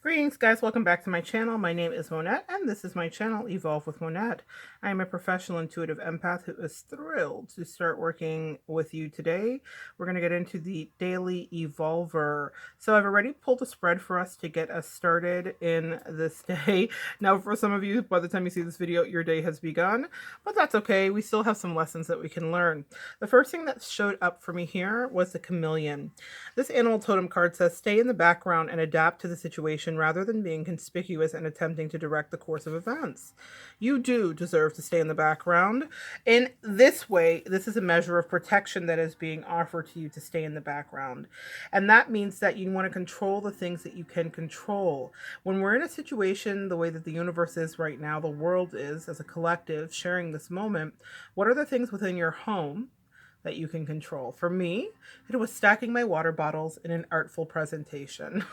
Greetings guys, welcome back to my channel. My name is Monette and this is my channel Evolve with Monette. I am a professional intuitive empath who is thrilled to start working with you today. We're going to get into the daily evolver. So I've already pulled a spread for us to get us started in this day. Now for some of you, by the time you see this video, your day has begun, but that's okay. We still have some lessons that we can learn. The first thing that showed up for me here was the chameleon. This animal totem card says stay in the background and adapt to the situation rather than being conspicuous and attempting to direct the course of events. You do deserve to stay in the background. In this way, this is a measure of protection that is being offered to you to stay in the background. And that means that you want to control the things that you can control. When we're in a situation the way that the universe is right now, the world is as a collective sharing this moment, what are the things within your home that you can control? For me, it was stacking my water bottles in an artful presentation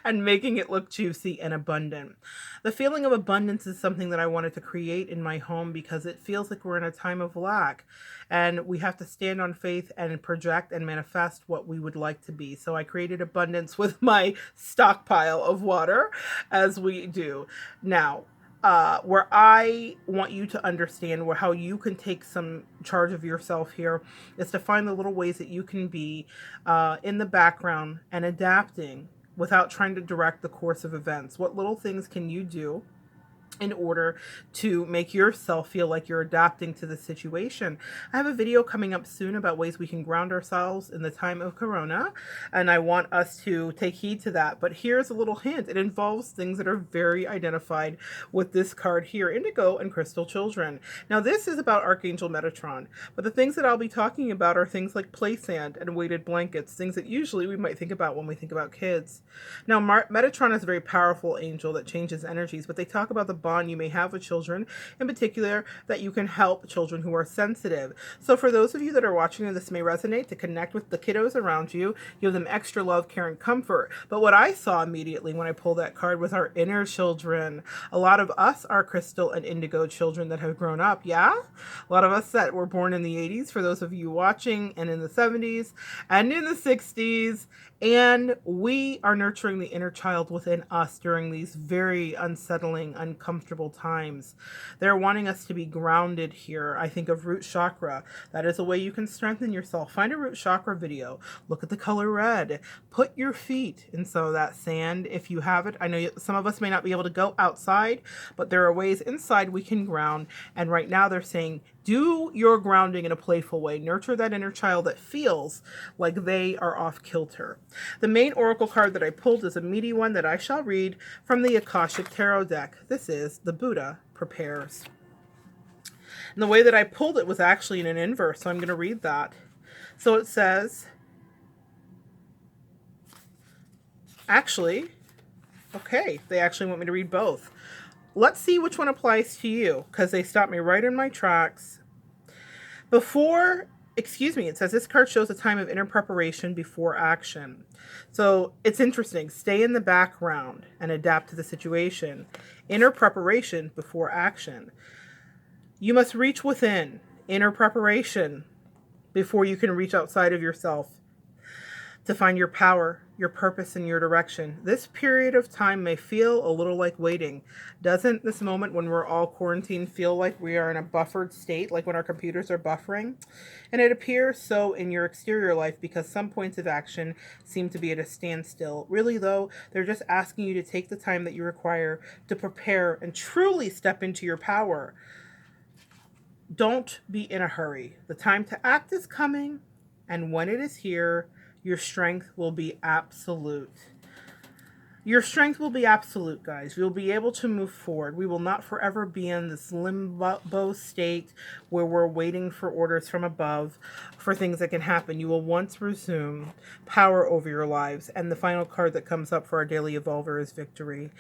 and making it look juicy and abundant. The feeling of abundance is something that I wanted to create in my home because it feels like we're in a time of lack and we have to stand on faith and project and manifest what we would like to be. So I created abundance with my stockpile of water, as we do. Now, where I want you to understand how you can take some charge of yourself here is to find the little ways that you can be in the background and adapting without trying to direct the course of events. What little things can you do in order to make yourself feel like you're adapting to the situation? I have a video coming up soon about ways we can ground ourselves in the time of Corona, and I want us to take heed to that. But here's a little hint. It involves things that are very identified with this card here, Indigo and Crystal Children. Now, this is about Archangel Metatron, but the things that I'll be talking about are things like play sand and weighted blankets, things that usually we might think about when we think about kids. Now, Metatron is a very powerful angel that changes energies, but they talk about the bond you may have with children, in particular that you can help children who are sensitive. So for those of you that are watching and this may resonate, to connect with the kiddos around you, give them extra love, care, and comfort. But what I saw immediately when I pulled that card was our inner children. A lot of us are Crystal and Indigo children that have grown up, yeah? A lot of us that were born in the 80s, for those of you watching, and in the 70s, and in the 60s, and we are nurturing the inner child within us during these very unsettling, uncomfortable times. They're wanting us to be grounded here. I think of root chakra. That is a way you can strengthen yourself. Find a root chakra video. Look at the color red. Put your feet in some of that sand if you have it. I know some of us may not be able to go outside, but there are ways inside we can ground. And right now they're saying, do your grounding in a playful way. Nurture that inner child that feels like they are off kilter. The main oracle card that I pulled is a meaty one that I shall read from the Akashic Tarot deck. This is the Buddha Prepares. And the way that I pulled it was actually in an inverse, so I'm going to read that. So it says, actually, okay, they actually want me to read both. Let's see which one applies to you, because they stopped me right in my tracks. It says this card shows a time of inner preparation before action. So it's interesting. Stay in the background and adapt to the situation. Inner preparation before action. You must reach within. Inner preparation before you can reach outside of yourself to find your power, your purpose, and your direction. This period of time may feel a little like waiting. Doesn't this moment when we're all quarantined feel like we are in a buffered state, like when our computers are buffering? And it appears so in your exterior life because some points of action seem to be at a standstill. Really, though, they're just asking you to take the time that you require to prepare and truly step into your power. Don't be in a hurry. The time to act is coming, and when it is here, your strength will be absolute. Your strength will be absolute, guys. You'll be able to move forward. We will not forever be in this limbo state where we're waiting for orders from above for things that can happen. You will once resume power over your lives. And the final card that comes up for our daily evolver is victory.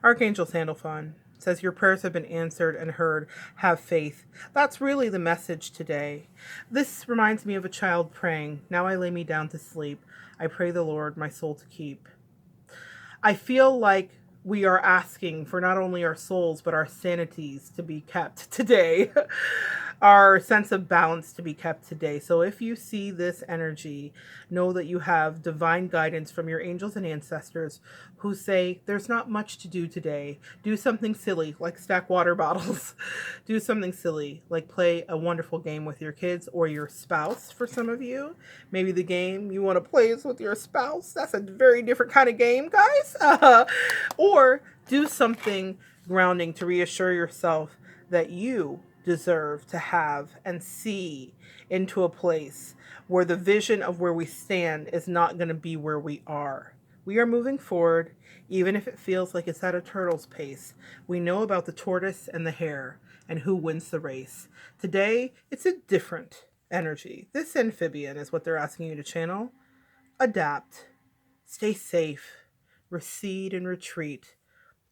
Archangel Sandalphon says your prayers have been answered and heard. Have faith. That's really the message today. This reminds me of a child praying, now I lay me down to sleep. I pray the Lord my soul to keep. I feel like we are asking for not only our souls, but our sanities to be kept today. our sense of balance to be kept today. So if you see this energy, know that you have divine guidance from your angels and ancestors who say there's not much to do today. Do something silly like stack water bottles. Do something silly like play a wonderful game with your kids or your spouse for some of you. Maybe the game you want to play is with your spouse. That's a very different kind of game, guys. Or do something grounding to reassure yourself that you deserve to have and see into a place where the vision of where we stand is not going to be where we are. We are moving forward, even if it feels like it's at a turtle's pace. We know about the tortoise and the hare and who wins the race. Today, it's a different energy. This amphibian is what they're asking you to channel. Adapt, stay safe, recede and retreat.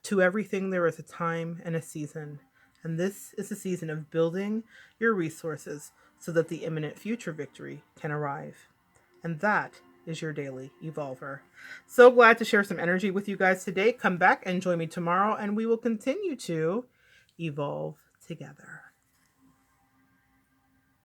To everything, there is a time and a season, and this is a season of building your resources so that the imminent future victory can arrive. And that is your daily evolver. So glad to share some energy with you guys today. Come back and join me tomorrow, and we will continue to evolve together.